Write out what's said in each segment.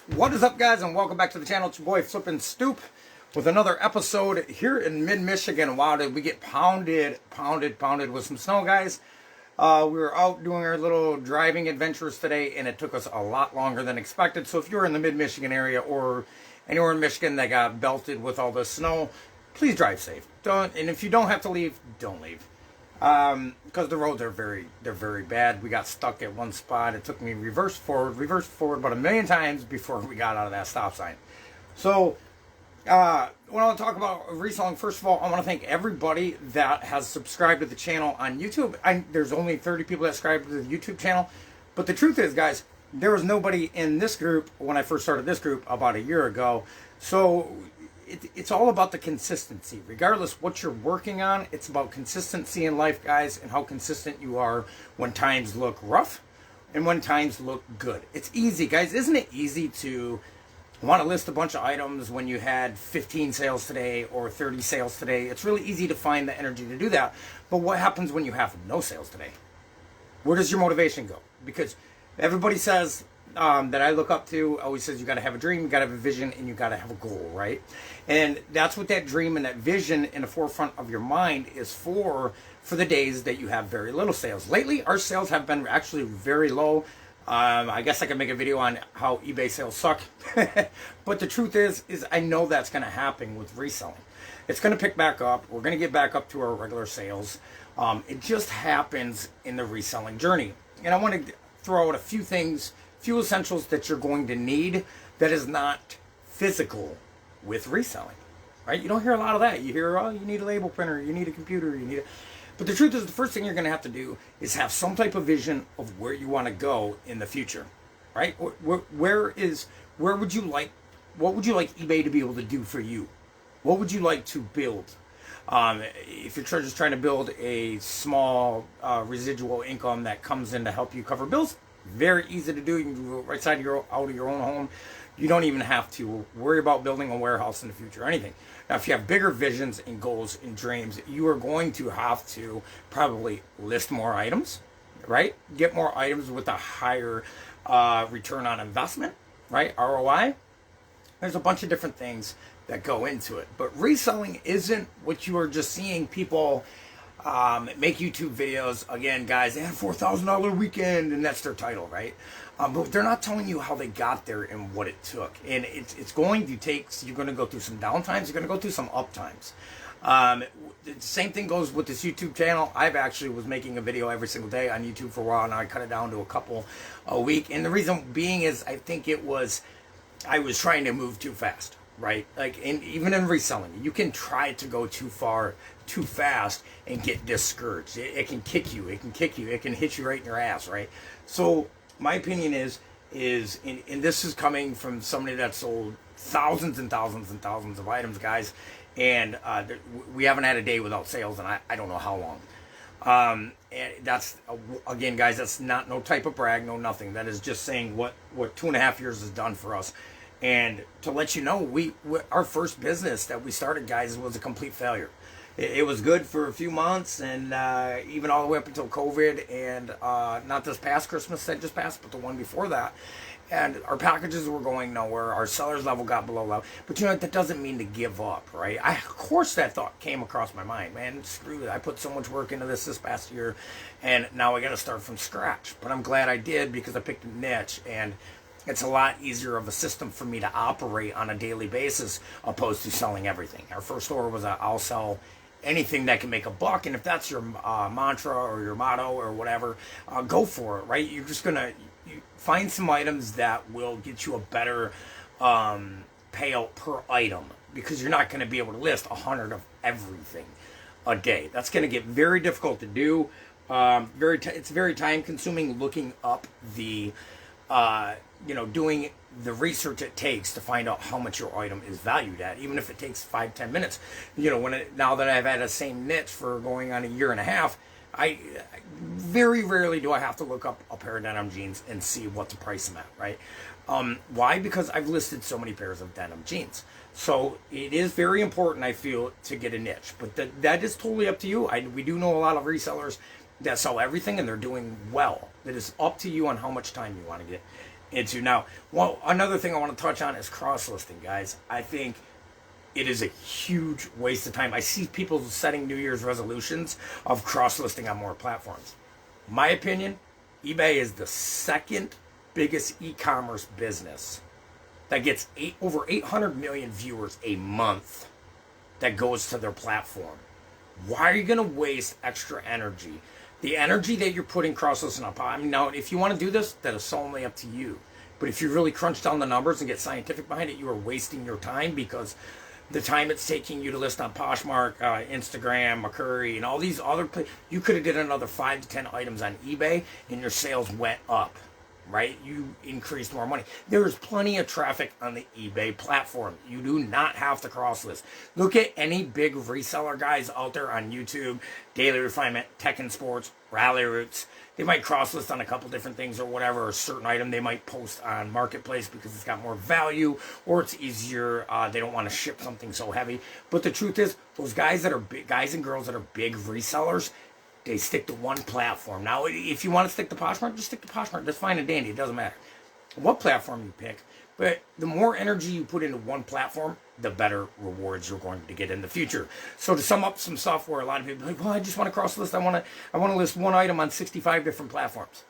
What is up, guys, and welcome back to the channel. It's your boy Flippinstoop with another episode here in mid-Michigan. Wow, did we get pounded with some snow, guys. We were out doing our little driving adventures today, and it took us a lot longer than expected. So if you're in the mid-Michigan area or anywhere in Michigan that got belted with all this snow, please drive safe. And if you don't have to leave, don't leave. Because the roads are very bad. We got stuck at one spot. It took me reverse forward about a million times before we got out of that stop sign. So, when I want to talk about reselling, first of all, I want to thank everybody that has subscribed to the channel on YouTube. There's only 30 people that subscribe to the YouTube channel. But the truth is, guys, there was nobody in this group when I first started this group about a year ago. So, it's all about the consistency. Regardless what you're working on, it's about consistency in life, guys, and how consistent you are when times look rough and when times look good. It's easy, guys. Isn't it easy to want to list a bunch of items when you had 15 sales today or 30 sales today? It's really easy to find the energy to do that. But what happens when you have no sales today? Where does your motivation go? Because everybody says, that I look up to always says you got to have a dream, you got to have a vision, and you got to have a goal, right? And that's what that dream and that vision in the forefront of your mind is for the days that you have very little sales. Lately, our sales have been actually very low. I guess I could make a video on how eBay sales suck. But the truth is I know that's going to happen with reselling. It's going to pick back up. We're going to get back up to our regular sales. It just happens in the reselling journey. And I want to throw out a few things, few essentials that you're going to need that is not physical with reselling, right? You don't hear a lot of that. You hear, oh, you need a label printer, you need a computer, you need a... But the truth is, the first thing you're going to have to do is have some type of vision of where you want to go in the future, right? What would you like eBay to be able to do for you? What would you like to build? If you're just trying to build a small residual income that comes in to help you cover bills, very easy to do. You can do it right out of your own home. You don't even have to worry about building a warehouse in the future or anything. Now, if you have bigger visions and goals and dreams, you are going to have to probably list more items, right? Get more items with a higher return on investment, right? ROI. There's a bunch of different things that go into it. But reselling isn't what you are just seeing people make YouTube videos. Again, guys, they had a $4,000 weekend, and that's their title, right? But they're not telling you how they got there and what it took. And it's going to take, so you're going to go through some downtimes, you're going to go through some uptimes. The same thing goes with this YouTube channel. I've actually was making a video every single day on YouTube for a while, and I cut it down to a couple a week. And the reason being is I think I was trying to move too fast. Right? Like, even in reselling, you can try to go too far, too fast, and get discouraged. It can kick you. It can hit you right in your ass, right? So, my opinion is and this is coming from somebody that sold thousands and thousands and thousands of items, guys, and we haven't had a day without sales, and I don't know how long. And that's, again, guys, that's not no type of brag, no nothing. That is just saying what 2.5 years has done for us. And to let you know, our first business that we started, guys, was a complete failure. It was good for a few months, and even all the way up until COVID, and not this past Christmas that just passed, but the one before that. And our packages were going nowhere. Our sellers level got below level. But you know what? That doesn't mean to give up, right? Of course that thought came across my mind. Man, screw it. I put so much work into this past year, and now I got to start from scratch. But I'm glad I did, because I picked a niche, and it's a lot easier of a system for me to operate on a daily basis opposed to selling everything. Our first order was I'll sell anything that can make a buck, and if that's your mantra or your motto or whatever, go for it, right? You're just going to find some items that will get you a better payout per item, because you're not going to be able to list 100 of everything a day. That's going to get very difficult to do. It's very time consuming looking up the doing the research it takes to find out how much your item is valued at, even if it takes 5-10 minutes. Now that I've had the same niche for going on a year and a half, I very rarely do I have to look up a pair of denim jeans and see what the price I'm at, right? Why? Because I've listed so many pairs of denim jeans. So it is very important, I feel, to get a niche. But that is totally up to you. We do know a lot of resellers that sell everything, and they're doing well. It is up to you on how much time you want to get into now. Well, another thing I want to touch on is cross listing, guys. I think it is a huge waste of time. I see people setting New Year's resolutions of cross listing on more platforms. My opinion, eBay is the second biggest e-commerce business that gets over 800 million viewers a month that goes to their platform. Why are you going to waste extra energy? The energy that you're putting cross-listing up. I mean, now, if you want to do this, that is solely up to you. But if you really crunch down the numbers and get scientific behind it, you are wasting your time, because the time it's taking you to list on Poshmark, Instagram, Mercari, and all these other places, you could have did another 5 to 10 items on eBay, and your sales went up. Right? You increase more money. There's plenty of traffic on the eBay platform. You do not have to cross list. Look at any big reseller guys out there on YouTube, Daily Refinement, Tech and Sports, Rally Roots. They might cross list on a couple different things or whatever, or a certain item they might post on Marketplace because it's got more value, or it's easier. They don't want to ship something so heavy. But the truth is, those guys that are big, guys and girls that are big resellers, they stick to one platform. Now, if you want to stick to Poshmark, just stick to Poshmark. That's fine and dandy. It doesn't matter what platform you pick. But the more energy you put into one platform, the better rewards you're going to get in the future. So to sum up some stuff where a lot of people are like, well, I just want to cross list. I want to list one item on 65 different platforms.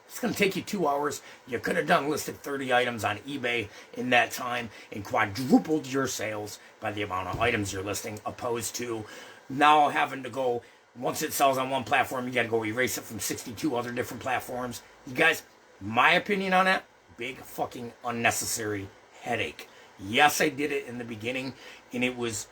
It's going to take you 2 hours. You could have listed 30 items on eBay in that time and quadrupled your sales by the amount of items you're listing, opposed to now having to go. Once it sells on one platform, you got to go erase it from 62 other different platforms. You guys, my opinion on that, big fucking unnecessary headache. Yes, I did it in the beginning, and it was,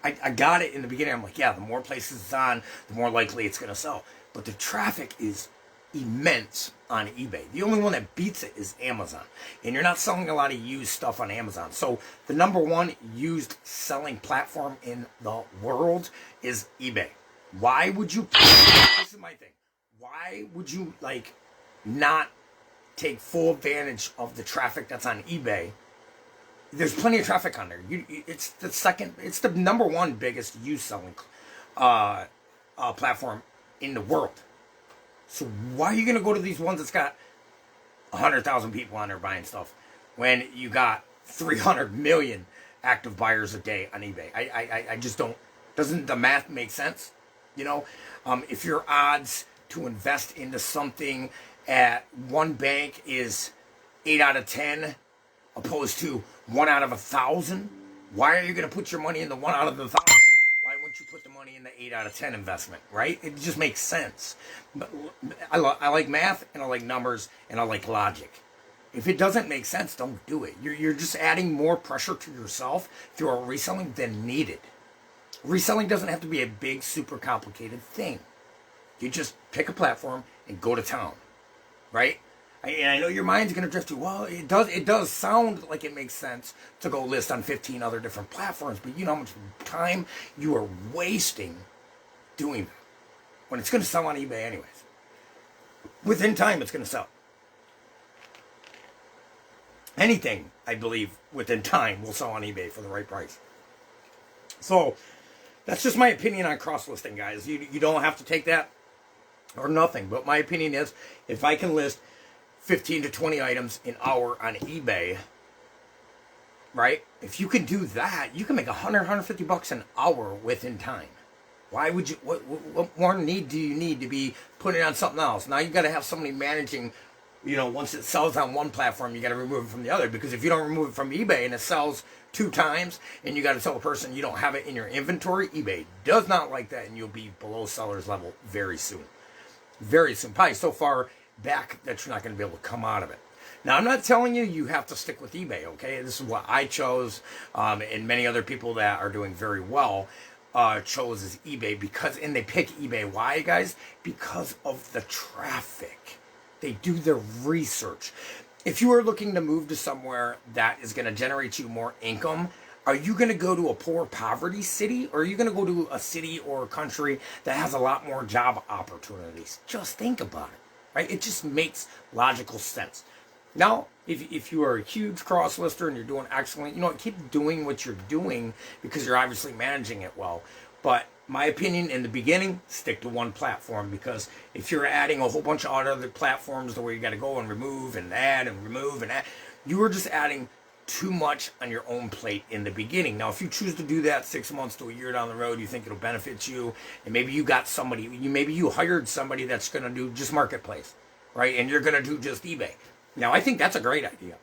I got it in the beginning. I'm like, yeah, the more places it's on, the more likely it's going to sell. But the traffic is immense on eBay. The only one that beats it is Amazon. And you're not selling a lot of used stuff on Amazon. So the number one used selling platform in the world is eBay. Why would you, this is my thing, why would you not take full advantage of the traffic that's on eBay? There's plenty of traffic on there. It's the number one biggest used selling platform in the world. So why are you going to go to these ones that's got 100,000 people on there buying stuff when you got 300 million active buyers a day on eBay? I just don't, doesn't the math make sense? You know, if your odds to invest into something at one bank is 8 out of 10 opposed to 1 out of 1,000, why are you going to put your money in the 1 out of 1,000? Why wouldn't you put the money in the 8 out of 10 investment, right? It just makes sense. But I like math, and I like numbers, and I like logic. If it doesn't make sense, don't do it. You're just adding more pressure to yourself through a reselling than needed. Reselling doesn't have to be a big, super complicated thing. You just pick a platform and go to town, right? And I know your mind's going to drift to, well, it does sound like it makes sense to go list on 15 other different platforms, but you know how much time you are wasting doing that when it's going to sell on eBay anyways. Within time, it's going to sell. Anything, I believe, within time will sell on eBay for the right price. So that's just my opinion on cross-listing, guys. You don't have to take that or nothing, but my opinion is, if I can list 15 to 20 items an hour on eBay, right? If you can do that, you can make $100-$150 an hour within time. Why would you, what more need do you need to be putting it on something else? Now you've got to have somebody managing, you know, once it sells on one platform, you got to remove it from the other, because if you don't remove it from eBay and it sells 2 times and you got to tell a person you don't have it in your inventory, eBay does not like that, and you'll be below seller's level very soon. Very soon. Probably so far back that you're not going to be able to come out of it. Now, I'm not telling you have to stick with eBay, okay? This is what I chose, and many other people that are doing very well chose as eBay, and they pick eBay. Why, guys? Because of the traffic. They do their research. If you are looking to move to somewhere that is going to generate you more income, are you going to go to a poor poverty city, or are you going to go to a city or a country that has a lot more job opportunities? Just think about it, right? It just makes logical sense. Now, if you are a huge cross-lister and you're doing excellent, you know what, keep doing what you're doing, because you're obviously managing it well. But my opinion, in the beginning, stick to one platform, because if you're adding a whole bunch of other platforms to where you got to go and remove and add and remove and add, you are just adding too much on your own plate in the beginning. Now, if you choose to do that 6 months to a year down the road, you think it'll benefit you, and maybe you got somebody, maybe you hired somebody that's going to do just marketplace, right? And you're going to do just eBay. Now, I think that's a great idea.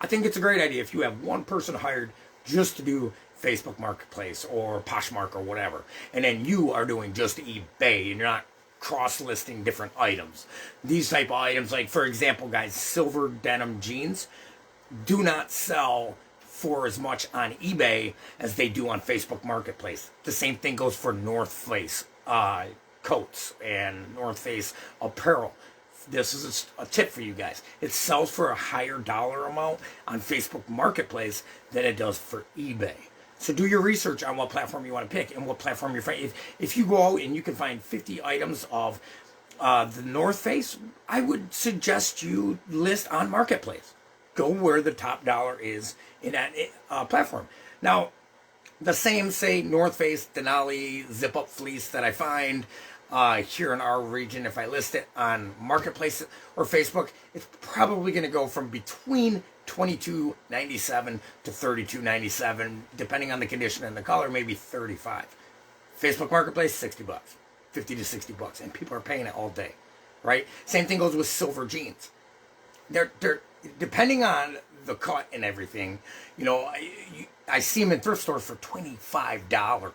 I think it's a great idea if you have one person hired just to do Facebook Marketplace or Poshmark or whatever, and then you are doing just eBay and you're not cross-listing different items. These type of items, like for example, guys, silver denim jeans do not sell for as much on eBay as they do on Facebook Marketplace. The same thing goes for North Face coats and North Face apparel. This is a tip for you guys. It sells for a higher dollar amount on Facebook Marketplace than it does for eBay. So do your research on what platform you want to pick and what platform you're finding. If you go out and you can find 50 items of the North Face, I would suggest you list on Marketplace. Go where the top dollar is in that platform. Now, the same, say, North Face Denali zip-up fleece that I find here in our region, if I list it on Marketplace or Facebook, it's probably going to go from between $22.97 to $32.97, depending on the condition and the color, maybe $35. Facebook Marketplace, $60, $50 to $60, and people are paying it all day, right? Same thing goes with silver jeans. They're depending on the cut and everything, you know, I see them in thrift stores for $25.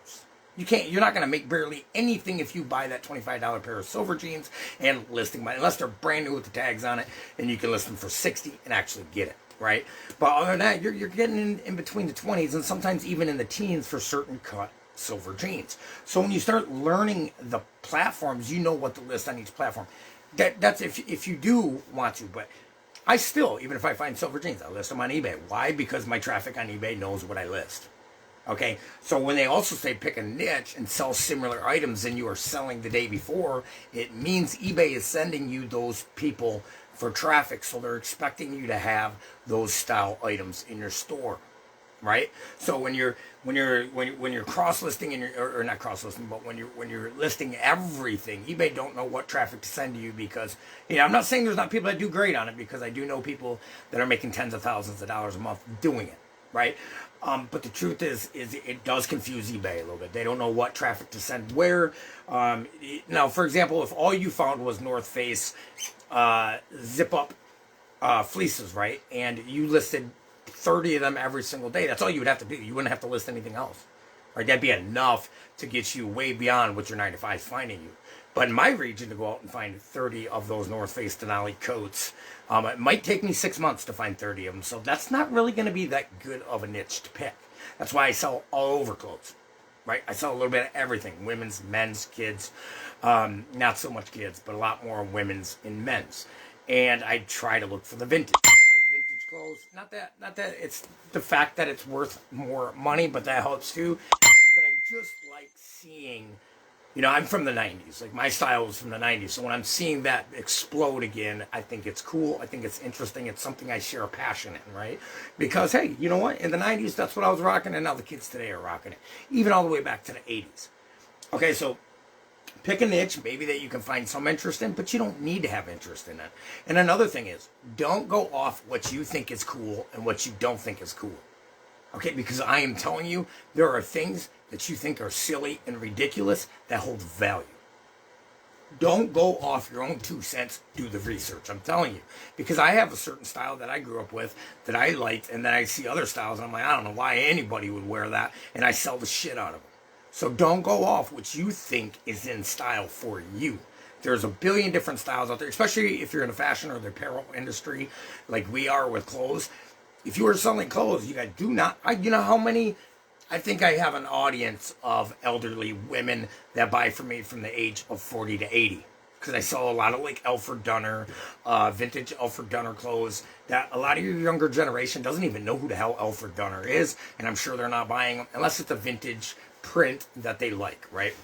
You're not going to make barely anything if you buy that $25 pair of silver jeans and listing money, unless they're brand new with the tags on it, and you can list them for $60 and actually get it, right? But other than that, you're getting in between the 20s and sometimes even in the teens for certain cut silver jeans. So when you start learning the platforms, you know what to list on each platform. That's if you do want to, but I still, even if I find silver jeans, I list them on eBay. Why? Because my traffic on eBay knows what I list. Okay, so when they also say pick a niche and sell similar items than you are selling the day before, it means eBay is sending you those people for traffic, so they're expecting you to have those style items in your store, right? So when you're cross listing and or not cross listing, but when you're listing everything, eBay don't know what traffic to send to you, because I'm not saying there's not people that do great on it, because I do know people that are making tens of thousands of dollars a month doing it, right? But the truth is it does confuse eBay a little bit. They don't know what traffic to send where. Now, for example, if all you found was North Face zip-up fleeces, right, and you listed 30 of them every single day, that's all you would have to do. You wouldn't have to list anything else, right? That'd be enough to get you way beyond what your 9 to 5 is finding you. But in my region, to go out and find 30 of those North Face Denali coats, it might take me 6 months to find 30 of them. So that's not really going to be that good of a niche to pick. That's why I sell all over clothes, right? I sell a little bit of everything: women's, men's, kids. Not so much kids, but a lot more women's and men's. And I try to look for the vintage. I like vintage clothes. Not that it's the fact that it's worth more money, but that helps too. But I just like seeing. I'm from the 90s. Like, my style was from the 90s. So when I'm seeing that explode again, I think it's cool. I think it's interesting. It's something I share a passion in, right? Because, hey, you know what? In the 90s, that's what I was rocking, and now the kids today are rocking it. Even all the way back to the 80s. Okay, so pick a niche, maybe that you can find some interest in, but you don't need to have interest in it. And another thing is, don't go off what you think is cool and what you don't think is cool. Okay, because I am telling you, there are things that you think are silly and ridiculous that hold value. Don't go off your own 2 cents. Do the research. I'm telling you. Because I have a certain style that I grew up with that I liked, and then I see other styles, and I'm like, I don't know why anybody would wear that, and I sell the shit out of them. So don't go off what you think is in style for you. There's a billion different styles out there, especially if you're in the fashion or the apparel industry like we are with clothes. If you are selling clothes, you got you know how many? I think I have an audience of elderly women that buy from me from the age of 40 to 80. Because I sell a lot of like Alfred Dunner, vintage Alfred Dunner clothes that a lot of your younger generation doesn't even know who the hell Alfred Dunner is. And I'm sure they're not buying them unless it's a vintage print that they like, right?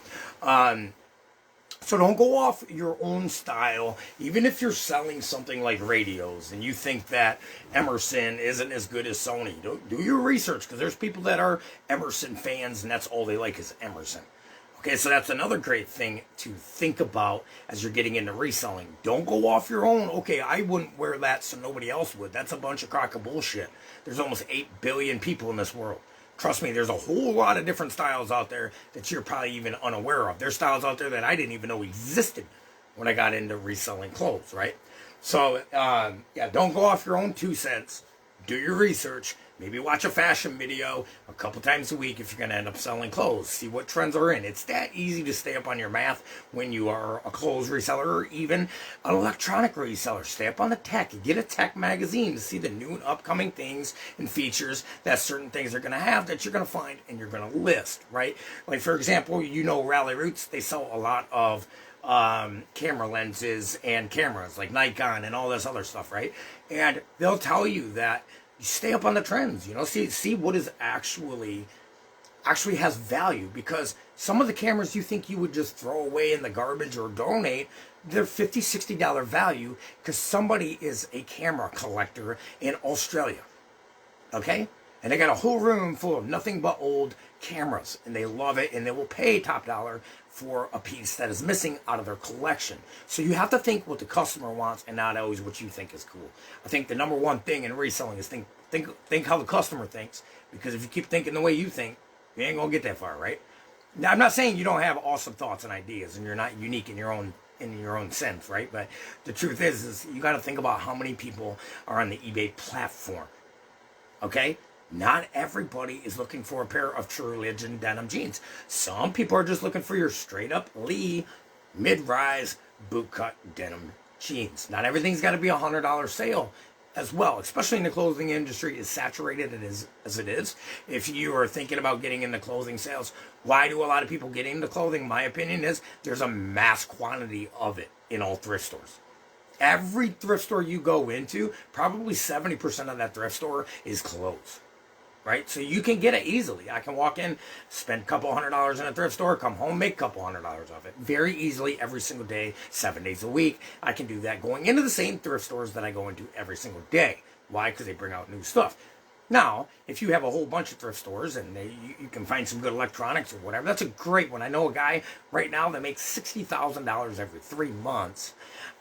So don't go off your own style, even if you're selling something like radios and you think that Emerson isn't as good as Sony. Do your research, because there's people that are Emerson fans and that's all they like is Emerson. Okay, so that's another great thing to think about as you're getting into reselling. Don't go off your own. Okay, I wouldn't wear that so nobody else would. That's a bunch of crock of bullshit. There's almost 8 billion people in this world. Trust me, there's a whole lot of different styles out there that you're probably even unaware of. There's styles out there that I didn't even know existed when I got into reselling clothes, right? So, yeah, don't go off your own 2 cents. Do your research. Maybe watch a fashion video a couple times a week if you're going to end up selling clothes. See what trends are in. It's that easy to stay up on your math when you are a clothes reseller or even an electronic reseller. Stay up on the tech. Get a tech magazine to see the new and upcoming things and features that certain things are going to have that you're going to find and you're going to list, right? Like, for example, Rally Roots, they sell a lot of camera lenses and cameras like Nikon and all this other stuff, right? And they'll tell you that you stay up on the trends, see what is actually has value, because some of the cameras you think you would just throw away in the garbage or donate, they're $50, $60 value because somebody is a camera collector in Australia, okay? And they got a whole room full of nothing but old cameras, and they love it, and they will pay top dollar for a piece that is missing out of their collection. So you have to think what the customer wants and not always what you think is cool. I think the number one thing in reselling is think how the customer thinks, because if you keep thinking the way you think, you ain't gonna get that far, right? Now, I'm not saying you don't have awesome thoughts and ideas and you're not unique in your own sense, right? But the truth is you got to think about how many people are on the eBay platform, okay? Not everybody is looking for a pair of True Religion denim jeans. Some people are just looking for your straight up Lee mid-rise bootcut denim jeans. Not everything's got to be a $100 sale as well, especially in the clothing industry as saturated as it is. If you are thinking about getting into clothing sales, why do a lot of people get into clothing? My opinion is there's a mass quantity of it in all thrift stores. Every thrift store you go into, probably 70% of that thrift store is clothes. Right? So you can get it easily. I can walk in, spend a couple $100 in a thrift store, come home, make a couple $100 of it. Very easily every single day, 7 days a week. I can do that going into the same thrift stores that I go into every single day. Why? Because they bring out new stuff. Now, if you have a whole bunch of thrift stores and you can find some good electronics or whatever, that's a great one. I know a guy right now that makes $60,000 every 3 months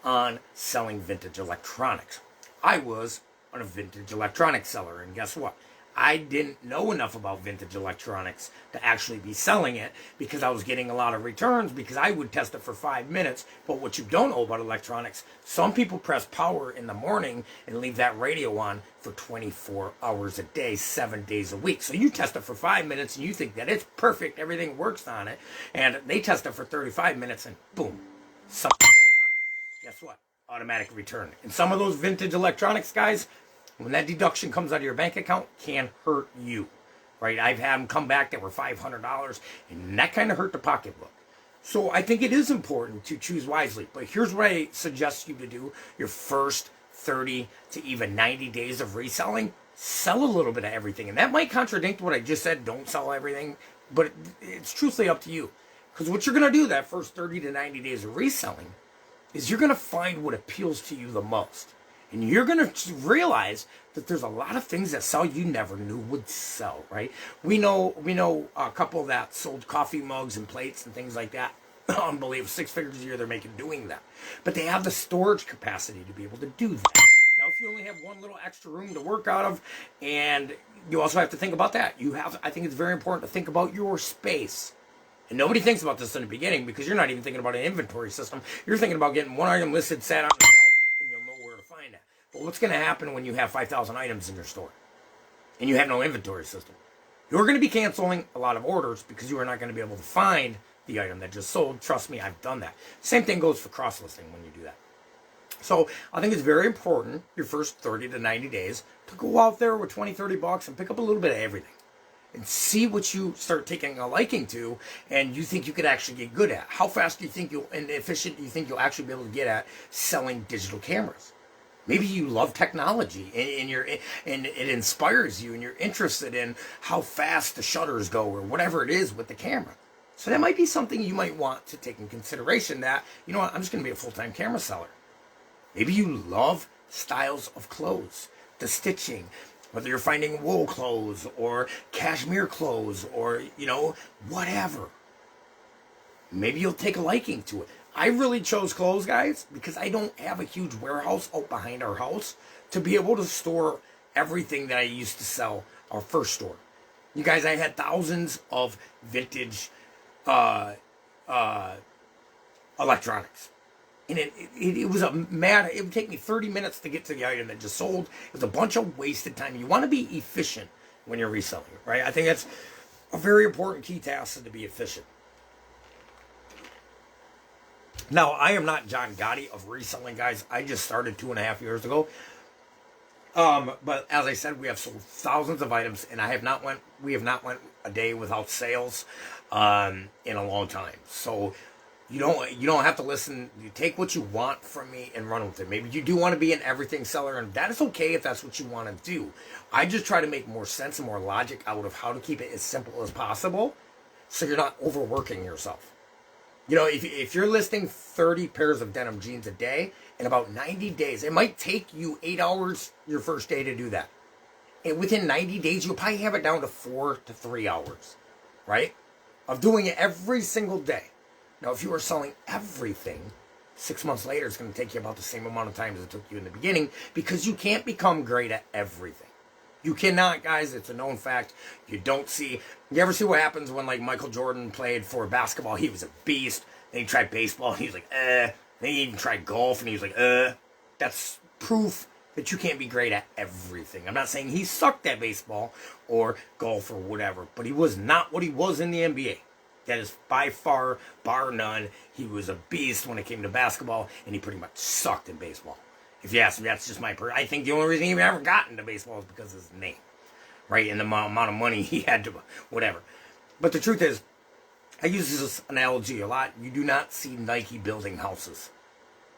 on selling vintage electronics. I was a vintage electronics seller, and guess what? I didn't know enough about vintage electronics to actually be selling it because I was getting a lot of returns because I would test it for 5 minutes. But what you don't know about electronics, some people press power in the morning and leave that radio on for 24 hours a day, 7 days a week. So you test it for 5 minutes and you think that it's perfect, everything works on it. And they test it for 35 minutes and boom, something goes on it. Guess what? Automatic return. And some of those vintage electronics guys, when that deduction comes out of your bank account, can hurt you, right? I've had them come back that were $500, and that kind of hurt the pocketbook. So I think it is important to choose wisely. But here's what I suggest you to do your first 30 to even 90 days of reselling. Sell a little bit of everything. And that might contradict what I just said, don't sell everything, but it's truthfully up to you. Because what you're going to do that first 30 to 90 days of reselling is you're going to find what appeals to you the most. And you're going to realize that there's a lot of things that sell you never knew would sell, right? We know a couple that sold coffee mugs and plates and things like that. Unbelievable. 6 figures a year they're making doing that. But they have the storage capacity to be able to do that. Now, if you only have one little extra room to work out of, and you also have to think about that. I think it's very important to think about your space. And nobody thinks about this in the beginning because you're not even thinking about an inventory system. You're thinking about getting one item listed, sat on the shelf, and you'll know where to find it. But what's going to happen when you have 5,000 items in your store and you have no inventory system? You're going to be canceling a lot of orders because you are not going to be able to find the item that just sold. Trust me, I've done that. Same thing goes for cross-listing when you do that. So I think it's very important your first 30 to 90 days to go out there with 20, 30 bucks and pick up a little bit of everything and see what you start taking a liking to and you think you could actually get good at. How fast do you think and efficient do you think you'll actually be able to get at selling digital cameras? Maybe you love technology and it inspires you and you're interested in how fast the shutters go or whatever it is with the camera. So that might be something you might want to take in consideration that, you know what, I'm just going to be a full-time camera seller. Maybe you love styles of clothes, the stitching, whether you're finding wool clothes or cashmere clothes or, whatever. maybe you'll take a liking to it. I really chose clothes, guys, because I don't have a huge warehouse out behind our house to be able to store everything that I used to sell our first store. You guys, I had thousands of vintage electronics. And it was it would take me 30 minutes to get to the item that just sold. It was a bunch of wasted time. You want to be efficient when you're reselling, right? I think that's a very important key task, is to be efficient. Now, I am not John Gotti of reselling, guys. I just started 2.5 years ago. But as I said, we have sold thousands of items, and we have not went a day without sales in a long time. So you don't have to listen. You take what you want from me and run with it. Maybe you do want to be an everything seller, and that is okay if that's what you want to do. I just try to make more sense and more logic out of how to keep it as simple as possible, so you're not overworking yourself. You know, if you're listing 30 pairs of denim jeans a day, in about 90 days, it might take you 8 hours your first day to do that. And within 90 days, you'll probably have it down to 4 to 3 hours, right? Of doing it every single day. Now, if you are selling everything, 6 months later, it's going to take you about the same amount of time as it took you in the beginning, because you can't become great at everything. You cannot, guys. It's a known fact. You ever see what happens when, like, Michael Jordan played for basketball? He was a beast. Then he tried baseball, and he was like, Then he even tried golf, and he was like, That's proof that you can't be great at everything. I'm not saying he sucked at baseball or golf or whatever, but he was not what he was in the NBA. That is by far, bar none. He was a beast when it came to basketball, and he pretty much sucked in baseball. If you ask me, that's just my I think the only reason he even ever got into baseball is because of his name, right? And the amount of money he had to, whatever. But the truth is, I use this analogy a lot. You do not see Nike building houses.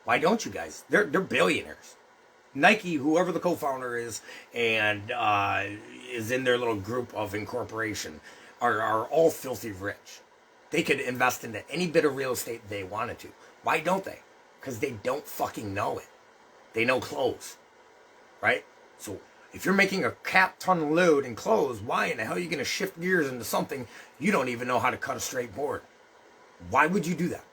Why don't you guys? They're billionaires. Nike, whoever the co-founder is, and is in their little group of incorporation, are all filthy rich. They could invest into any bit of real estate they wanted to. Why don't they? Because they don't fucking know it. They know clothes, right? So if you're making a ton load in clothes, why in the hell are you going to shift gears into something you don't even know how to cut a straight board? Why would you do that?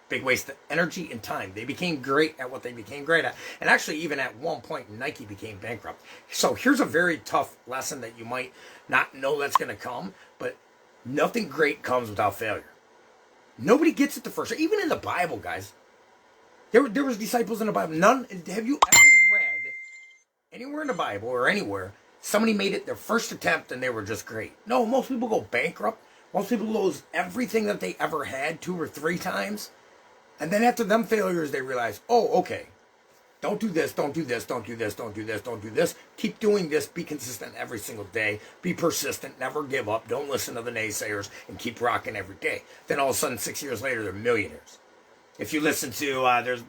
Big waste of energy and time. They became great at what they became great at. And actually, even at one point, Nike became bankrupt. So here's a very tough lesson that you might not know that's going to come, but nothing great comes without failure. Nobody gets it the first time. Even in the Bible, guys. There was disciples in the Bible. Have you ever read anywhere in the Bible or anywhere somebody made it their first attempt and they were just great? No, most people go bankrupt. Most people lose everything that they ever had 2 or 3 times. And then after them failures, they realize, oh, okay, don't do this, don't do this, don't do this, don't do this, don't do this. Keep doing this. Be consistent every single day. Be persistent. Never give up. Don't listen to the naysayers and keep rocking every day. Then all of a sudden, 6 years later, they're millionaires. If you listen to,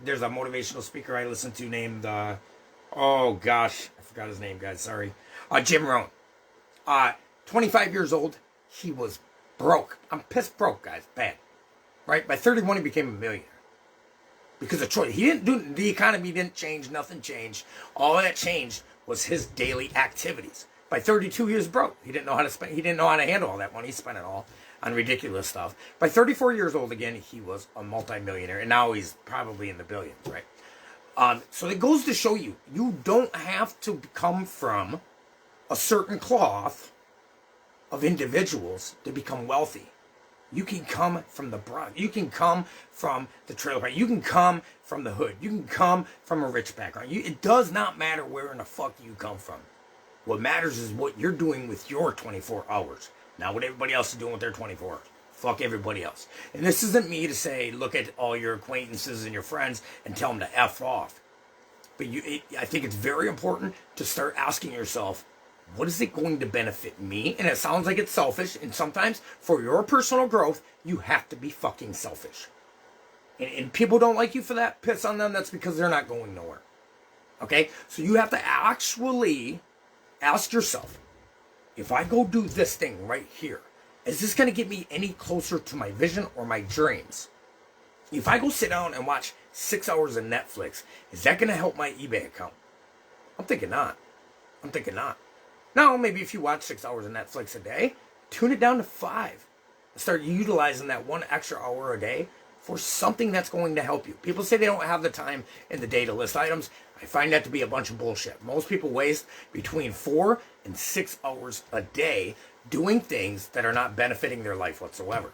there's a motivational speaker I listen to named, oh gosh, I forgot his name, guys, sorry. Jim Rohn. 25 years old, he was broke. I'm pissed broke, guys, bad. Right? By 31, he became a millionaire. Because of choice. The economy didn't change, nothing changed. All that changed was his daily activities. By 32, he was broke. He didn't know how to spend, he didn't know how to handle all that money. He spent it all on ridiculous stuff. By 34 years old, again, he was a multimillionaire, and now he's probably in the billions, right? So it goes to show you, you don't have to come from a certain cloth of individuals to become wealthy. You can come from the brunt. You can come from the trailer park. You can come from the hood. You can come from a rich background. It does not matter where in the fuck you come from. What matters is what you're doing with your 24 hours. Not what everybody else is doing with their 24 hours. Fuck everybody else. And this isn't me to say, look at all your acquaintances and your friends and tell them to F off. But I think it's very important to start asking yourself, what is it going to benefit me? And it sounds like it's selfish. And sometimes for your personal growth, you have to be fucking selfish. And people don't like you for that. Piss on them. That's because they're not going nowhere. Okay? So you have to actually ask yourself, if I go do this thing right here, is this going to get me any closer to my vision or my dreams? If I go sit down and watch 6 hours of Netflix, is that going to help my eBay account? I'm thinking not. Now, maybe if you watch 6 hours of Netflix a day, tune it down to 5. start utilizing that 1 extra hour a day for something that's going to help you. People say they don't have the time in the day to list items. I find that to be a bunch of bullshit. Most people waste between 4 and 6 hours a day doing things that are not benefiting their life whatsoever.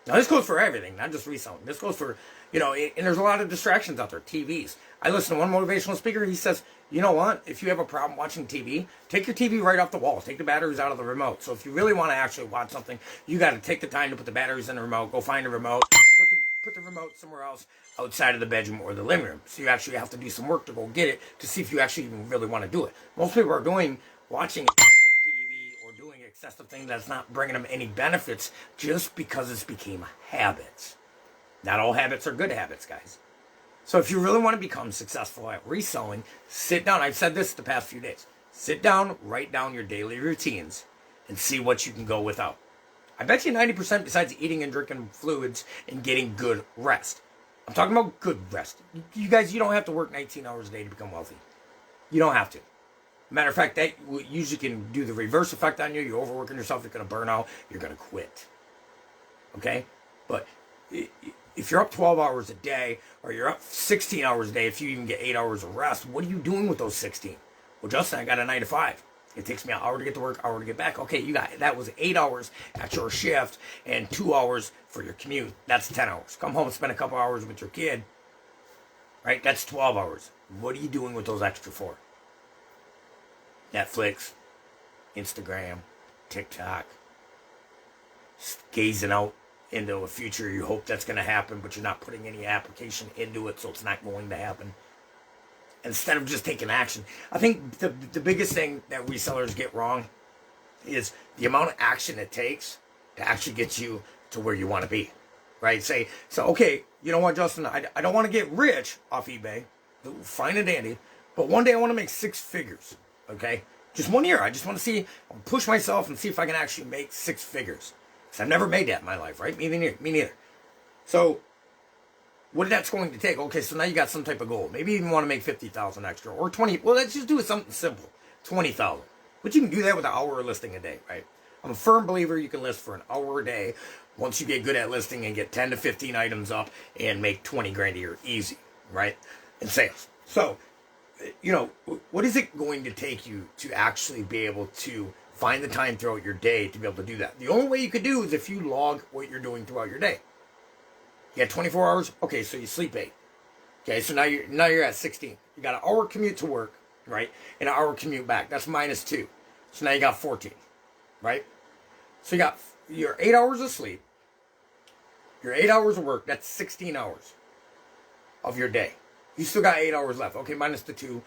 Now, this goes for everything, not just reselling. This goes for, and there's a lot of distractions out there. TVs. I listen to one motivational speaker. He says, you know what? If you have a problem watching TV, take your TV right off the wall. Take the batteries out of the remote. So if you really want to actually watch something, you got to take the time to put the batteries in the remote. Go find a remote. Put the remote somewhere else outside of the bedroom or the living room. So you actually have to do some work to go get it to see if you actually even really want to do it. Most people are watching excessive TV or doing excessive things that's not bringing them any benefits just because it's became habits. Not all habits are good habits, guys. So if you really want to become successful at reselling, sit down. I've said this the past few days. Sit down, write down your daily routines, and see what you can go without. I bet you 90% besides eating and drinking fluids and getting good rest. I'm talking about good rest. You guys, you don't have to work 19 hours a day to become wealthy. You don't have to. Matter of fact, that usually can do the reverse effect on you. You're overworking yourself. You're going to burn out. You're going to quit. Okay? But if you're up 12 hours a day or you're up 16 hours a day, if you even get 8 hours of rest, what are you doing with those 16? Well, Justin, I got a 9 to 5. It takes me an hour to get to work, hour to get back. Okay, that was 8 hours at your shift and 2 hours for your commute. That's 10 hours. Come home and spend a couple hours with your kid. Right? That's 12 hours. What are you doing with those extra 4? Netflix, Instagram, TikTok, gazing out into a future you hope that's going to happen, but you're not putting any application into it, so it's not going to happen. Instead of just taking action. I think the biggest thing that resellers get wrong is the amount of action it takes to actually get you to where you want to be. Right? Okay, you know what, Justin? I don't want to get rich off eBay. Fine and dandy. But one day I want to make 6 figures. Okay? Just 1 year. I just want to see, push myself and see if I can actually make 6 figures. Because I've never made that in my life, right? Me neither. So, what that's going to take? Okay, so now you got some type of goal. Maybe you even want to make 50,000 extra or 20. Well, let's just do something simple. 20,000. But you can do that with an hour of listing a day, right? I'm a firm believer you can list for an hour a day once you get good at listing and get 10 to 15 items up and make 20 grand a year easy, right? In sales. So, what is it going to take you to actually be able to find the time throughout your day to be able to do that? The only way you could do is if you log what you're doing throughout your day. You got 24 hours? Okay, so you sleep 8. Okay, so now you're at 16. You got an hour commute to work, right? And an hour commute back. That's -2. So now you got 14, right? So you got your 8 hours of sleep, your 8 hours of work. That's 16 hours of your day. You still got 8 hours left. Okay, minus the 2.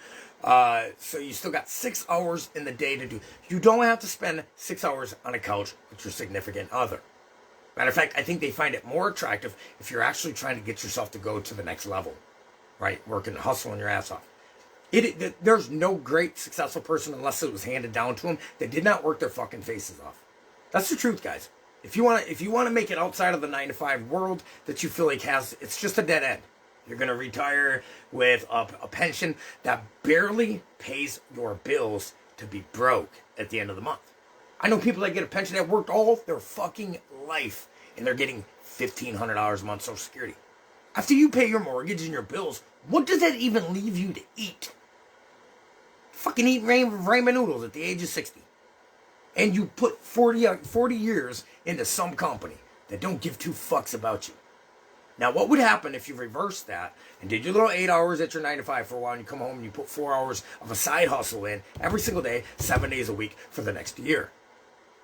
So you still got 6 hours in the day to do. You don't have to spend 6 hours on a couch with your significant other. Matter of fact, I think they find it more attractive if you're actually trying to get yourself to go to the next level, right? Working, hustling your ass off. There's no great successful person unless it was handed down to them that did not work their fucking faces off. That's the truth, guys. If you want to make it outside of the 9 to 5 world that you feel like it's just a dead end. You're going to retire with a pension that barely pays your bills to be broke at the end of the month. I know people that get a pension that worked all their fucking life and they're getting $1,500 a month Social Security. After you pay your mortgage and your bills, what does that even leave you to eat? Fucking eat ramen noodles at the age of 60. And you put 40 years into some company that don't give 2 fucks about you. Now, what would happen if you reversed that and did your little 8 hours at your 9 to 5 for a while and you come home and you put 4 hours of a side hustle in every single day, 7 days a week for the next year?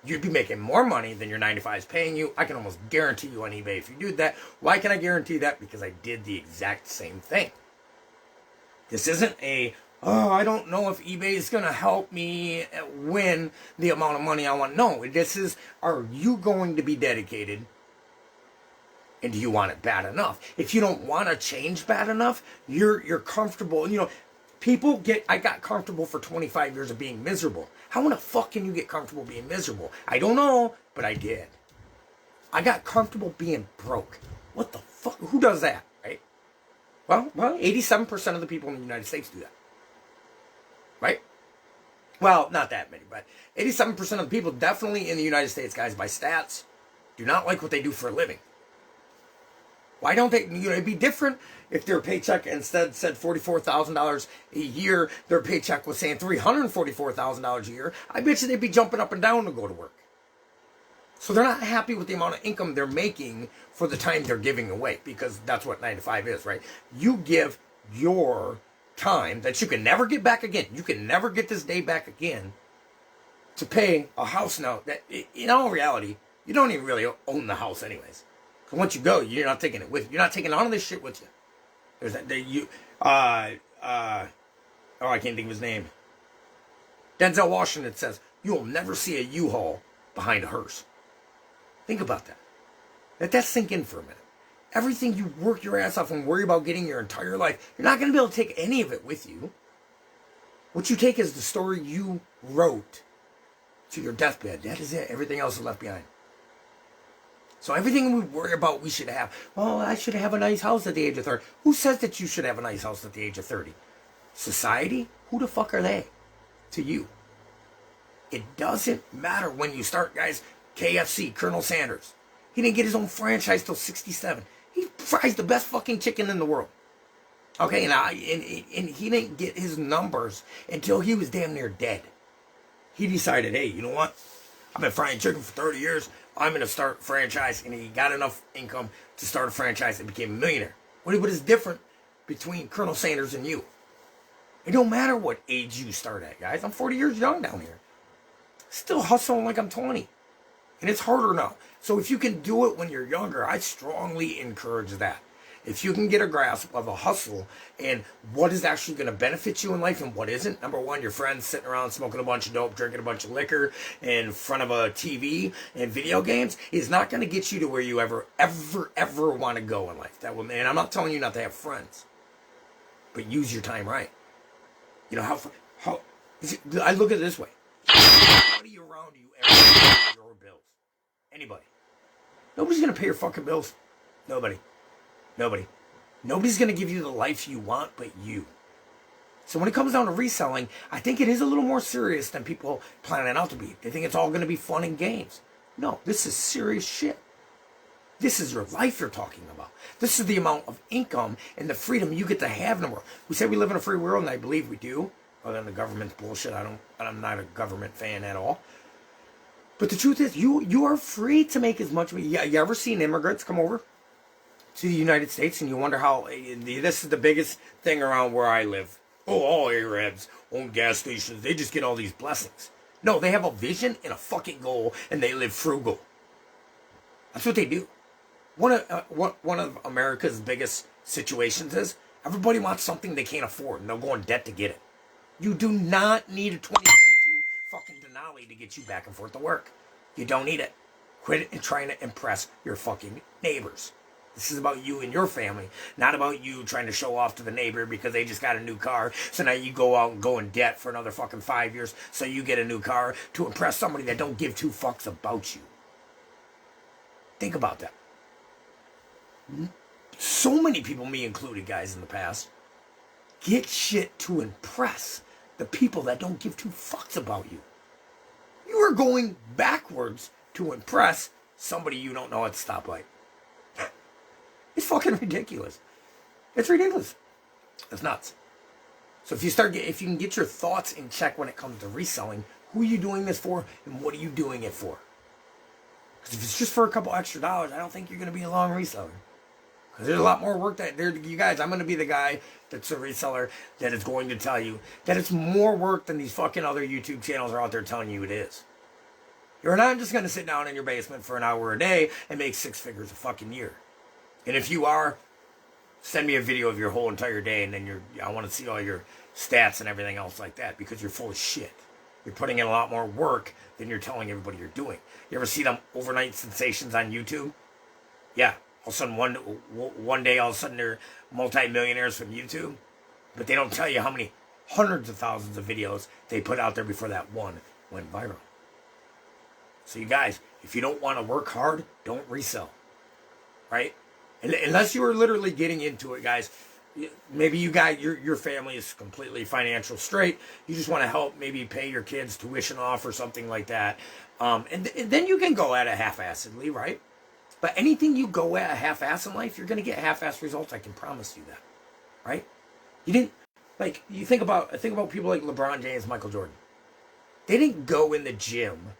You'd be making more money than your 9 to 5 is paying you. I can almost guarantee you on eBay if you do that. Why can I guarantee that? Because I did the exact same thing. This isn't I don't know if eBay is going to help me win the amount of money I want. No, this is, are you going to be dedicated? And do you want it bad enough? If you don't want to change bad enough, you're comfortable. I got comfortable for 25 years of being miserable. How in the fuck can you get comfortable being miserable? I don't know, but I did. I got comfortable being broke. What the fuck? Who does that, right? Well, 87% of the people in the United States do that. Right? Well, not that many, but 87% of the people definitely in the United States, guys, by stats, do not like what they do for a living. Why don't they, it'd be different if their paycheck instead said $44,000 a year, their paycheck was saying $344,000 a year. I bet you they'd be jumping up and down to go to work. So they're not happy with the amount of income they're making for the time they're giving away, because that's what 9 to 5 is, right? You give your time that you can never get back again. You can never get this day back again to pay a house note that, in all reality, you don't even really own the house anyways. Because once you go, you're not taking it with you. You're not taking none of this shit with you. There's that, I can't think of his name. Denzel Washington says, you'll never see a U-Haul behind a hearse. Think about that. Let that sink in for a minute. Everything you work your ass off and worry about getting your entire life, you're not going to be able to take any of it with you. What you take is the story you wrote to your deathbed. That is it. Everything else is left behind. So everything we worry about, we should have. Well, I should have a nice house at the age of 30. Who says that you should have a nice house at the age of 30? Society? Who the fuck are they to you? It doesn't matter when you start, guys. KFC, Colonel Sanders. He didn't get his own franchise till 67. He fries the best fucking chicken in the world. Okay, and he didn't get his numbers until he was damn near dead. He decided, hey, you know what? I've been frying chicken for 30 years. I'm going to start a franchise. And he got enough income to start a franchise and became a millionaire. What is different between Colonel Sanders and you? It don't matter what age you start at, guys. I'm 40 years young down here. Still hustling like I'm 20. And it's harder now. So if you can do it when you're younger, I strongly encourage that. If you can get a grasp of a hustle and what is actually going to benefit you in life and what isn't. Number one, your friends sitting around smoking a bunch of dope, drinking a bunch of liquor in front of a TV and video games is not going to get you to where you ever want to go in life. That will, and I'm not telling you not to have friends, but use your time right. You know, I look at it this way. Nobody around you ever pays your bills. Anybody. Nobody's going to pay your fucking bills. Nobody. Nobody's going to give you the life you want but you. So when it comes down to reselling, I think it is a little more serious than people plan it out to be. They think it's all going to be fun and games. No, this is serious shit. This is your life you're talking about. This is the amount of income and the freedom you get to have in the world. We say we live in a free world, and I believe we do. Other than the government's bullshit, I'm not a government fan at all. But the truth is, you are free to make as much money. You ever seen immigrants come over to the United States and you wonder how, this is the biggest thing around where I live. Oh, all Arabs own gas stations. They just get all these blessings. No, they have a vision and a fucking goal, and they live frugal. That's what they do. One of America's biggest situations is everybody wants something they can't afford, and they'll go in debt to get it. You do not need a 2022 fucking Denali to get you back and forth to work. You don't need it. Quit trying to impress your fucking neighbors. This is about you and your family, not about you trying to show off to the neighbor because they just got a new car. So now you go out and go in debt for another fucking 5 years so you get a new car to impress somebody that don't give two fucks about you. Think about that. So many people, me included, guys, in the past, get shit to impress the people that don't give two fucks about you. You are going backwards to impress somebody you don't know at the stoplight. It's fucking ridiculous. It's ridiculous. It's nuts. So if you can get your thoughts in check when it comes to reselling, who are you doing this for and what are you doing it for? Because if it's just for a couple extra dollars, I don't think you're going to be a long reseller. Because there's a lot more work you guys, I'm going to be the guy that's a reseller that is going to tell you that it's more work than these fucking other YouTube channels are out there telling you it is. You're not just going to sit down in your basement for an hour a day and make 6 figures a fucking year. And if you are, send me a video of your whole entire day, and then I want to see all your stats and everything else like that, because you're full of shit. You're putting in a lot more work than you're telling everybody you're doing. You ever see them overnight sensations on YouTube? Yeah. All of a sudden, one day, all of a sudden, they're multi-millionaires from YouTube. But they don't tell you how many hundreds of thousands of videos they put out there before that one went viral. So you guys, if you don't want to work hard, don't resell. Right? Unless you are literally getting into it, guys. Maybe you got your family is completely financial straight. You just want to help maybe pay your kids tuition off or something like that. And then you can go at it half-assedly, right? But anything you go at a half-ass in life, you're going to get half-ass results. I can promise you that, right? You didn't, like, you think about people like LeBron James, Michael Jordan. They didn't go in the gym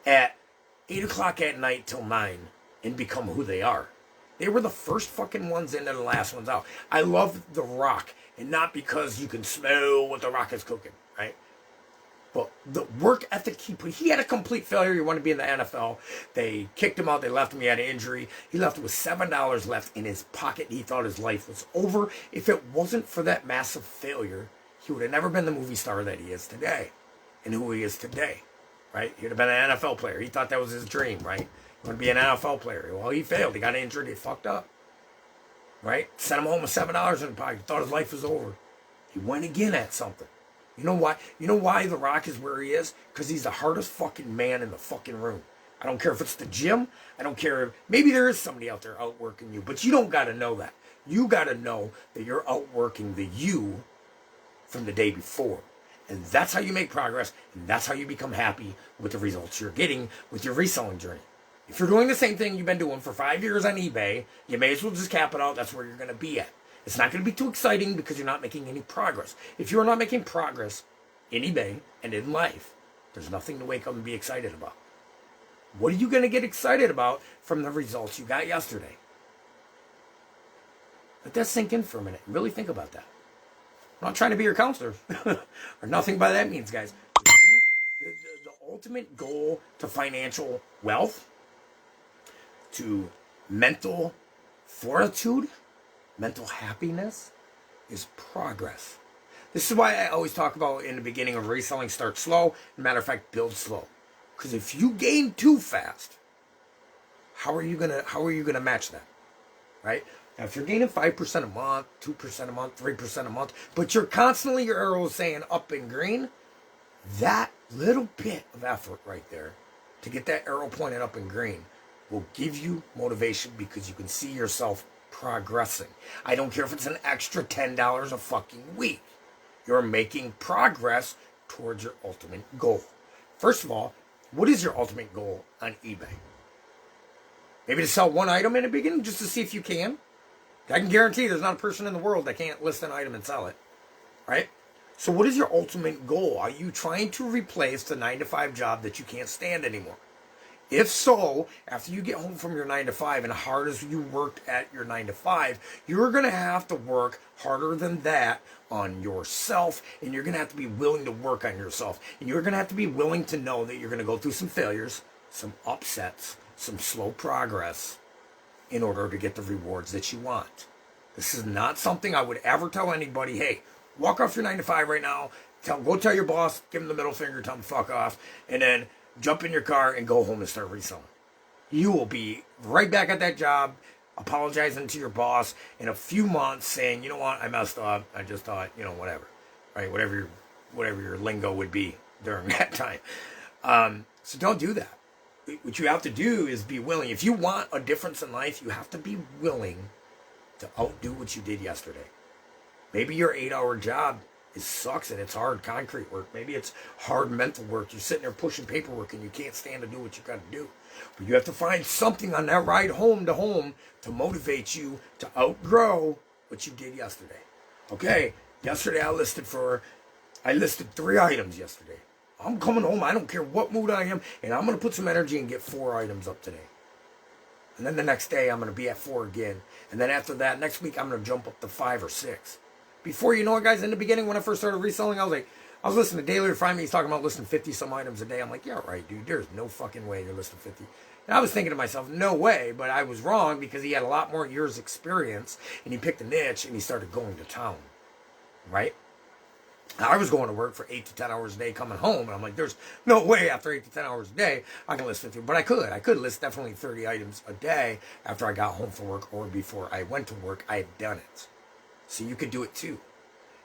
at 8 o'clock at night till 9 and become who they are. They were the first fucking ones in and the last ones out. I love The Rock, and not because you can smell what The Rock is cooking, right? But the work ethic he had a complete failure. He wanted to be in the NFL. They kicked him out. They left him. He had an injury. He left with $7 left in his pocket. He thought his life was over. If it wasn't for that massive failure, he would have never been the movie star that he is today and who he is today, right? He would have been an NFL player. He thought that was his dream, right? He wanted to be an NFL player. Well, he failed. He got injured. He fucked up, right? Sent him home with $7 in the pocket. He thought his life was over. He went again at something. You know why? You know why The Rock is where he is? Because he's the hardest fucking man in the fucking room. I don't care if it's the gym. I don't care if... Maybe there is somebody out there outworking you. But you don't got to know that. You got to know that you're outworking the you from the day before. And that's how you make progress. And that's how you become happy with the results you're getting with your reselling journey. If you're doing the same thing you've been doing for 5 years on eBay, you may as well just cap it out. That's where you're going to be at. It's not going to be too exciting because you're not making any progress. If you're not making progress in eBay and in life, there's nothing to wake up and be excited about. What are you going to get excited about from the results you got yesterday? Let that sink in for a minute. Really think about that. I'm not trying to be your counselor or nothing by that means, guys. The ultimate goal to financial wealth, to mental fortitude, mental happiness is progress. This is why I always talk about in the beginning of reselling, start slow. Matter of fact, build slow. Because if you gain too fast, how are you gonna match that? Right? Now, if you're gaining 5% a month, 2% a month, 3% a month, but you're constantly, your arrow is saying up in green, that little bit of effort right there to get that arrow pointed up in green will give you motivation because you can see yourself progressing. I don't care if it's an extra $10 a fucking week. You're making progress towards your ultimate goal. First of all, what is your ultimate goal on eBay? Maybe to sell one item in the beginning just to see if you can. I can guarantee there's not a person in the world that can't list an item and sell it. Right? So what is your ultimate goal? Are you trying to replace the 9-to-5 job that you can't stand anymore? If so, after you get home from your 9-to-5 and hard as you worked at your 9-to-5, you're going to have to work harder than that on yourself, and you're going to have to be willing to work on yourself. And you're going to have to be willing to know that you're going to go through some failures, some upsets, some slow progress in order to get the rewards that you want. This is not something I would ever tell anybody, hey, walk off your 9-to-5 right now, go tell your boss, give him the middle finger, tell him to fuck off, and then jump in your car and go home and start reselling. You will be right back at that job, apologizing to your boss in a few months, saying, you know what, I messed up. I just thought, whatever, right? Whatever your lingo would be during that time. So don't do that. What you have to do is be willing. If you want a difference in life, you have to be willing to outdo what you did yesterday. Maybe your 8-hour job sucks and it's hard concrete work. Maybe it's hard mental work. You're sitting there pushing paperwork and you can't stand to do what you got to do. But you have to find something on that ride home to motivate you to outgrow what you did yesterday. Okay, yesterday I listed 3 items yesterday. I'm coming home, I don't care what mood I am, and I'm going to put some energy and get 4 items up today. And then the next day I'm going to be at 4 again. And then after that, next week I'm going to jump up to 5 or 6. Before you know it, guys, in the beginning when I first started reselling, I was listening to Daily Refine Me. He's talking about listing 50 some items a day. I'm like, yeah, right, dude. There's no fucking way you're listing 50. And I was thinking to myself, no way, but I was wrong because he had a lot more years experience and he picked a niche and he started going to town, right? I was going to work for 8 to 10 hours a day coming home, and I'm like, there's no way after 8 to 10 hours a day I can list 50. But I could list definitely 30 items a day after I got home from work or before I went to work. I had done it. So you could do it too.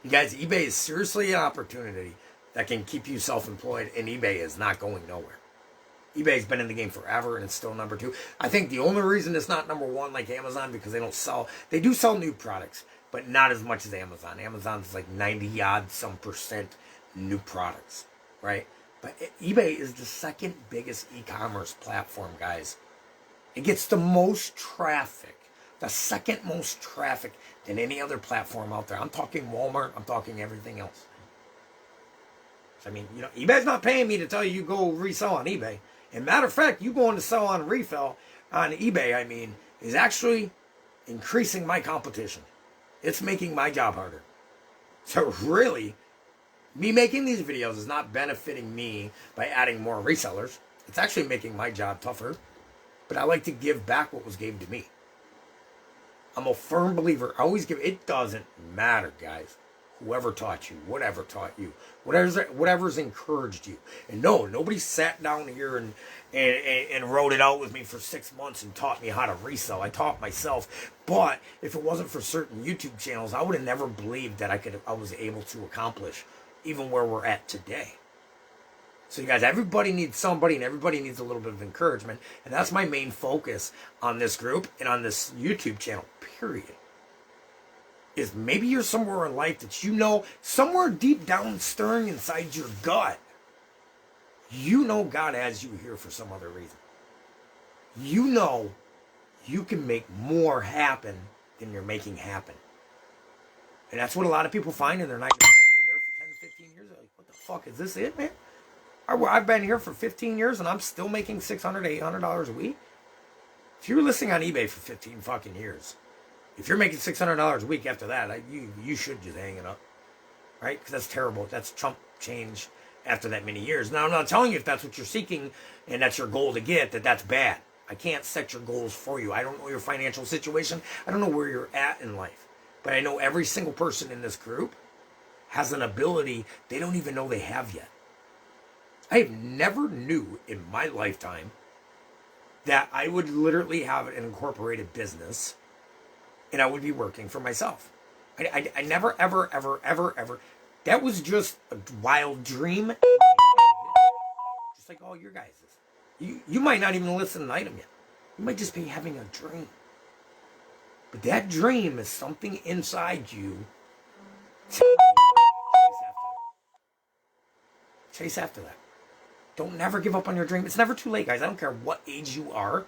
You guys, eBay is seriously an opportunity that can keep you self-employed, and eBay is not going nowhere. eBay's been in the game forever, and it's still number 2. I think the only reason it's not number 1 like Amazon, because they do sell new products, but not as much as Amazon. Amazon's like 90-odd% new products, right? But eBay is the second biggest e-commerce platform, guys. It gets the most traffic, the second most traffic than any other platform out there. I'm talking Walmart, I'm talking everything else. I mean, you know, eBay's not paying me to tell you go resell on eBay. And matter of fact, you going to sell on refill on eBay, I mean, is actually increasing my competition. It's making my job harder. So really, me making these videos is not benefiting me by adding more resellers. It's actually making my job tougher. But I like to give back what was given to me. I'm a firm believer. I always give. It doesn't matter, guys. Whoever taught you, whatever taught you, whatever's encouraged you. And no, nobody sat down here and wrote it out with me for 6 months and taught me how to resell. I taught myself. But if it wasn't for certain YouTube channels, I would have never believed that I was able to accomplish even where we're at today. So you guys, everybody needs somebody, and everybody needs a little bit of encouragement. And that's my main focus on this group and on this YouTube channel, period. Is maybe you're somewhere in life that you know, somewhere deep down stirring inside your gut, you know God has you here for some other reason. You know you can make more happen than you're making happen. And that's what a lot of people find in their 9 to 5. They're there for 10 to 15 years. They're like, what the fuck, is this it, man? I've been here for 15 years and I'm still making $600, $800 a week. If you're listing on eBay for 15 fucking years, if you're making $600 a week after that, you should just hang it up, right? Because that's terrible. That's chump change after that many years. Now, I'm not telling you if that's what you're seeking and that's your goal to get, that's bad. I can't set your goals for you. I don't know your financial situation. I don't know where you're at in life. But I know every single person in this group has an ability they don't even know they have yet. I have never knew in my lifetime that I would literally have an incorporated business and I would be working for myself. I never, ever, ever, ever, ever. That was just a wild dream. Just like all your guys'. You might not even listen to an item yet. You might just be having a dream. But that dream is something inside you. Chase after that. Don't never give up on your dream. It's never too late, guys. I don't care what age you are.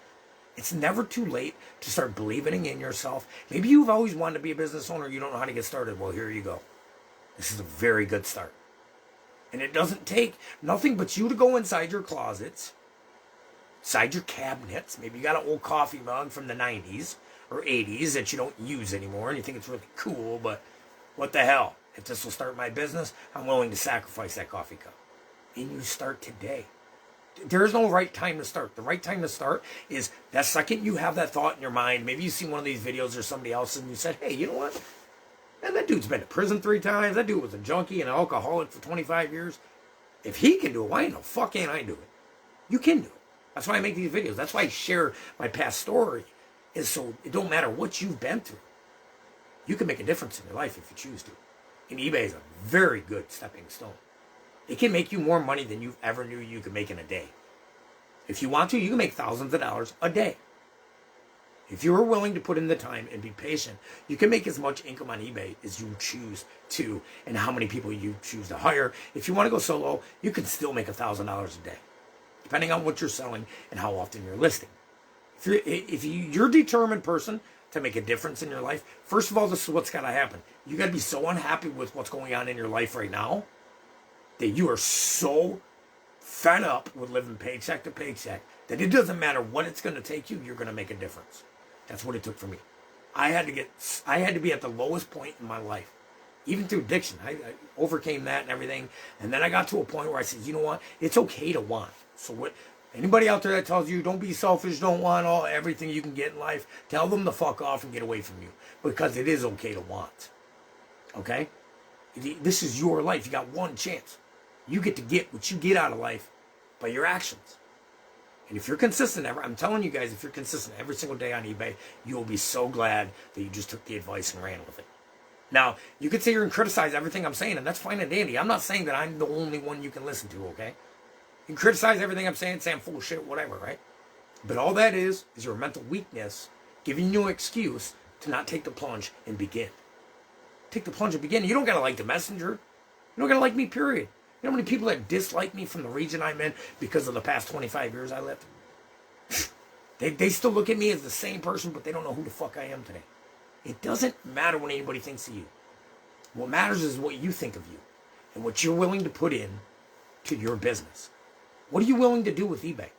It's never too late to start believing in yourself. Maybe you've always wanted to be a business owner. You don't know how to get started. Well, here you go. This is a very good start. And it doesn't take nothing but you to go inside your closets, inside your cabinets. Maybe you got an old coffee mug from the 90s or 80s that you don't use anymore and you think it's really cool, but what the hell? If this will start my business, I'm willing to sacrifice that coffee cup. And you start today. There is no right time to start. The right time to start is that second you have that thought in your mind. Maybe you've seen one of these videos or somebody else and you said, hey, you know what? Man, that dude's been to prison 3 times. That dude was a junkie and an alcoholic for 25 years. If he can do it, why in the fuck can't I do it? You can do it. That's why I make these videos. That's why I share my past story. Is so it don't matter what you've been through. You can make a difference in your life if you choose to. And eBay is a very good stepping stone. It can make you more money than you ever knew you could make in a day. If you want to, you can make thousands of dollars a day. If you are willing to put in the time and be patient, you can make as much income on eBay as you choose to and how many people you choose to hire. If you want to go solo, you can still make $1,000 a day, depending on what you're selling and how often you're listing. If you're a determined person to make a difference in your life, first of all, this is what's got to happen. You got to be so unhappy with what's going on in your life right now that you are so fed up with living paycheck to paycheck that it doesn't matter what it's going to take you, you're going to make a difference. That's what it took for me. I had to be at the lowest point in my life. Even through addiction, I overcame that and everything. And then I got to a point where I said, you know what? It's okay to want. So what? Anybody out there that tells you don't be selfish, don't want everything you can get in life, tell them to fuck off and get away from you, because it is okay to want. Okay? This is your life. You got one chance. You get to get what you get out of life by your actions. And if you're consistent, I'm telling you guys, if you're consistent every single day on eBay, you'll be so glad that you just took the advice and ran with it. Now, you could sit here and criticize everything I'm saying, and that's fine and dandy. I'm not saying that I'm the only one you can listen to, okay? You can criticize everything I'm saying, say I'm full of shit, whatever, right? But all that is your mental weakness giving you an excuse to not take the plunge and begin. Take the plunge and begin. You don't got to like the messenger. You don't got to like me, period. You know how many people that dislike me from the region I'm in because of the past 25 years I lived? They still look at me as the same person, but they don't know who the fuck I am today. It doesn't matter what anybody thinks of you. What matters is what you think of you and what you're willing to put in to your business. What are you willing to do with eBay?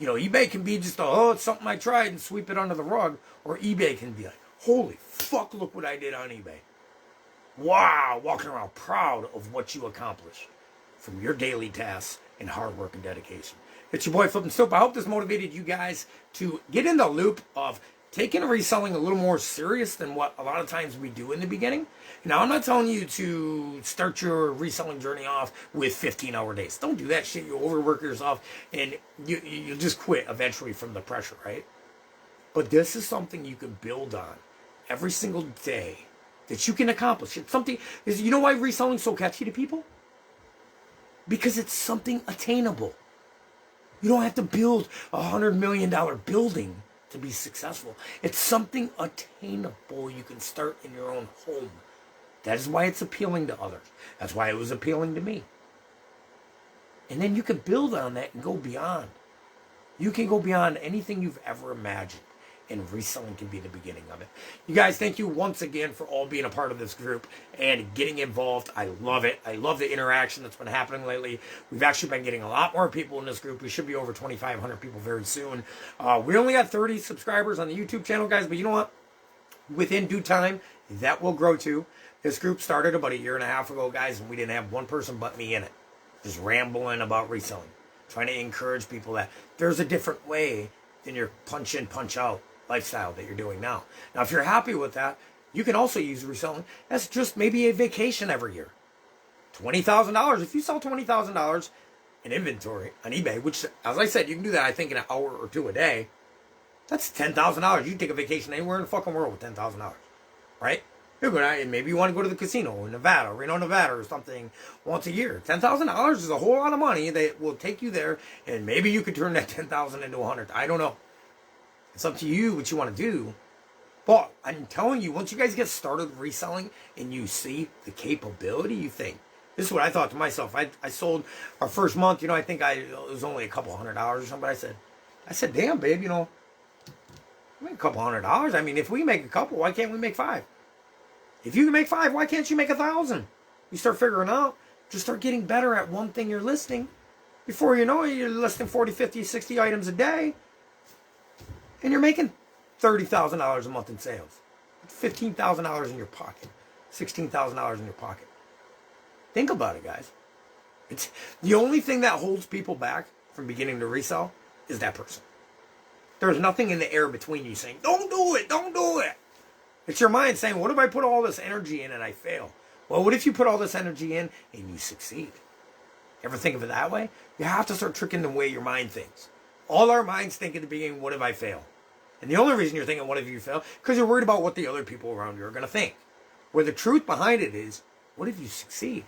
You know, eBay can be just, it's something I tried and sweep it under the rug. Or eBay can be like, holy fuck, look what I did on eBay. Wow, walking around proud of what you accomplished from your daily tasks and hard work and dedication. It's your boy Flippinstoop. I hope this motivated you guys to get in the loop of taking reselling a little more serious than what a lot of times we do in the beginning. Now, I'm not telling you to start your reselling journey off with 15-hour days. Don't do that shit. You overwork yourself and you'll just quit eventually from the pressure, right? But this is something you can build on every single day that you can accomplish. It's something, you know why reselling is so catchy to people? Because it's something attainable. You don't have to build a $100 million building to be successful. It's something attainable you can start in your own home. That is why it's appealing to others. That's why it was appealing to me. And then you can build on that and go beyond. You can go beyond anything you've ever imagined. And reselling can be the beginning of it. You guys, thank you once again for all being a part of this group and getting involved. I love it. I love the interaction that's been happening lately. We've actually been getting a lot more people in this group. We should be over 2,500 people very soon. We only got 30 subscribers on the YouTube channel, guys, but you know what? Within due time, that will grow too. This group started about 1.5 years ago, guys, and we didn't have one person but me in it. Just rambling about reselling. Trying to encourage people that there's a different way than your punch in, punch out lifestyle that you're doing now. Now, if you're happy with that, you can also use reselling as just maybe a vacation every year. $20,000. If you sell $20,000 in inventory on eBay, which, as I said, you can do that, I think, in an hour or two a day, that's $10,000. You can take a vacation anywhere in the fucking world with $10,000, right? Maybe you want to go to the casino in Nevada, Reno, Nevada, or something once a year. $10,000 is a whole lot of money that will take you there, and maybe you could turn that $10,000 into $100,000. I don't know. It's up to you what you want to do. But I'm telling you, once you guys get started reselling and you see the capability, you think, this is what I thought to myself. I sold our first month, I think it was only a couple $100 or something. I said, damn, babe, make a couple $100. I mean, if we make a couple, why can't we make 5? If you can make 5, why can't you make 1,000? You start figuring out, just start getting better at one thing you're listing. Before you know it, you're listing 40, 50, 60 items a day. And you're making $30,000 a month in sales. $15,000 in your pocket. $16,000 in your pocket. Think about it, guys. It's the only thing that holds people back from beginning to resell is that person. There's nothing in the air between you saying, don't do it, don't do it. It's your mind saying, what if I put all this energy in and I fail? Well, what if you put all this energy in and you succeed? Ever think of it that way? You have to start tricking the way your mind thinks. All our minds think at the beginning, what if I fail? And the only reason you're thinking, what if you fail? Because you're worried about what the other people around you are going to think. Where the truth behind it is, what if you succeed?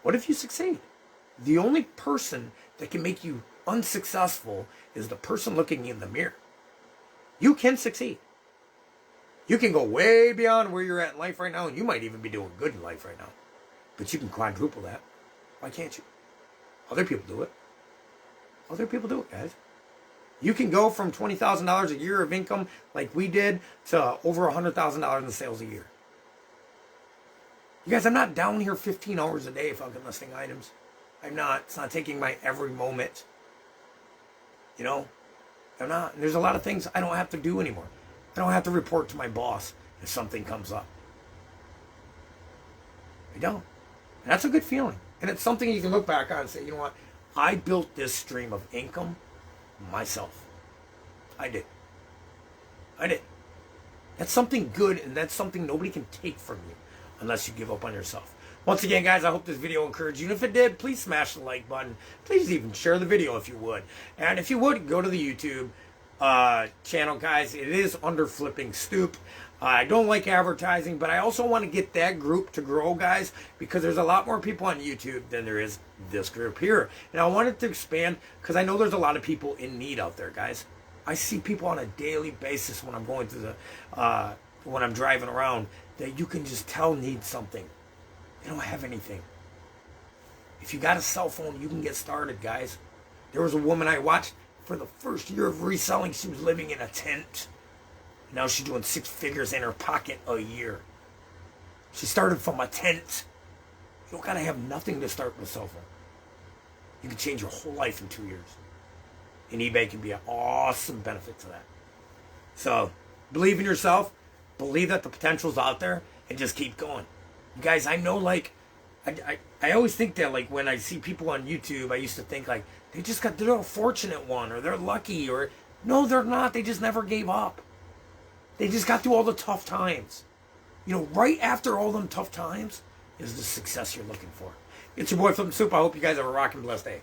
What if you succeed? The only person that can make you unsuccessful is the person looking in the mirror. You can succeed. You can go way beyond where you're at in life right now, and you might even be doing good in life right now. But you can quadruple that. Why can't you? Other people do it. Other people do it, guys. You can go from $20,000 a year of income like we did to over $100,000 in sales a year. You guys, I'm not down here 15 hours a day fucking listing items. I'm not. It's not taking my every moment. I'm not. And there's a lot of things I don't have to do anymore. I don't have to report to my boss if something comes up. I don't. And that's a good feeling. And it's something you can look back on and say, you know what? I built this stream of income myself. I did. That's something good, and that's something nobody can take from you unless you give up on yourself. Once again, guys, I hope this video encouraged you. And if it did, please smash the like button. Please even share the video if you would. And if you would, go to the YouTube channel, guys. It is under Flippinstoop. I don't like advertising, but I also want to get that group to grow, guys, because there's a lot more people on YouTube than there is this group here. And I wanted to expand because I know there's a lot of people in need out there, guys. I see people on a daily basis when I'm going through when I'm driving around that you can just tell need something. They don't have anything. If you got a cell phone, you can get started, guys. There was a woman I watched for the first year of reselling, she was living in a tent. Now she's doing 6 figures in her pocket a year. She started from a tent. You don't gotta have nothing to start with a cell phone. You can change your whole life in 2 years. And eBay can be an awesome benefit to that. So, believe in yourself. Believe that the potential's out there. And just keep going. You guys, I know, like, I always think that, like, when I see people on YouTube, I used to think, like, they're a fortunate one, or they're lucky, or, no, they're not. They just never gave up. They just got through all the tough times. You know, right after all them tough times is the success you're looking for. It's your boy Flippinstoop. I hope you guys have a rocking blessed day.